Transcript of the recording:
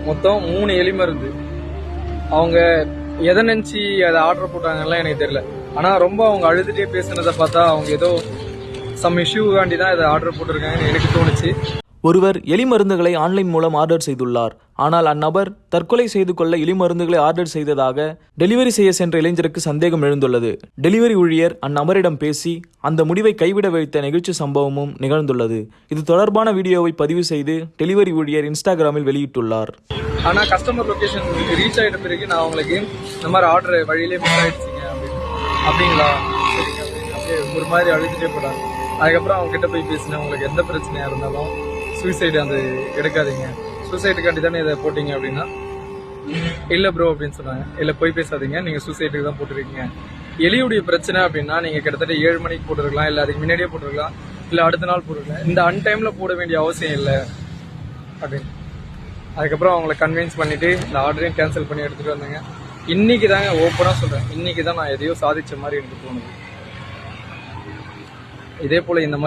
மொத்தம் 3 எலி மருந்து. அவங்க எதை நினைச்சு அதை ஆர்டர் போட்டாங்கலாம் எனக்கு தெரியல. ஆனா ரொம்ப அவங்க அழுதுட்டே பேசுனதை பார்த்தா அவங்க ஏதோ சம் இஷ்யூக்காண்டி தான் இதை ஆர்டர் போட்டிருக்காங்கன்னு எனக்கு தோணுச்சு. ஒருவர் எலி மருந்துகளை ஆன்லைன் மூலம் ஆர்டர் செய்துள்ளார். ஆனால் அந்நபர் தற்கொலை செய்து கொள்ள எலி மருந்துகளை ஆர்டர் செய்ததாக டெலிவரி செய்ய சென்ற இளைஞருக்கு சந்தேகம் எழுந்துள்ளது. டெலிவரி ஊழியர் அந்நபரிடம் பேசி அந்த முடிவை கைவிட வைத்த நெகிழ்ச்சி சம்பவமும் நிகழ்ந்துள்ளது. இது தொடர்பான வீடியோவை பதிவு செய்து டெலிவரி ஊழியர் இன்ஸ்டாகிராமில் வெளியிட்டுள்ளார். ஆனா கஸ்டமர் லொகேஷன் ரீச் ஆயிட்ட பிறகு நான் அவங்களுக்கு இந்த மாதிரி ஆர்டர் வழியிலே மிஸ் ஆயிடுச்சிங்க அப்படிங்களா சரிங்க அப்படியே ஒரு மாதிரி அழுதுட்டே போட்டாங்க. அதுக்கப்புறம் அவங்க கிட்ட போய் பேசினேன், உங்களுக்கு எந்த பிரச்சனையா இருந்தாலும் சூசைடு அந்த எடுக்காதீங்க, சூசைடுக்காண்டி தானே இதை போட்டீங்க அப்படின்னா, இல்லை ப்ரோ அப்படின்னு சொன்னாங்க. இல்லை போய் பேசாதீங்க, நீங்கள் சூசைடுக்கு தான் போட்டுருக்கீங்க. எலியுடைய பிரச்சனை அப்படின்னா நீங்கள் கிட்டத்தட்ட 7 மணிக்கு போட்டுருக்கலாம், இல்லை அதுக்கு முன்னாடியே போட்டுருக்கலாம், இல்லை அடுத்த நாள் போட்டுருக்கலாம். இந்த அன்டைமில் போட வேண்டிய அவசியம் இல்லை அப்படின்னு. அதுக்கப்புறம் அவங்கள கன்வின்ஸ் பண்ணிவிட்டு இந்த ஆர்டரையும் கேன்சல் பண்ணி எடுத்துகிட்டு வந்தேங்க. இன்றைக்கி தாங்க ஓப்பனாக சொல்கிறேன், இன்றைக்கி தான் நான் எதையோ சாதித்த மாதிரி எனக்கு தோணுது. இதே போல் இந்த மாதிரி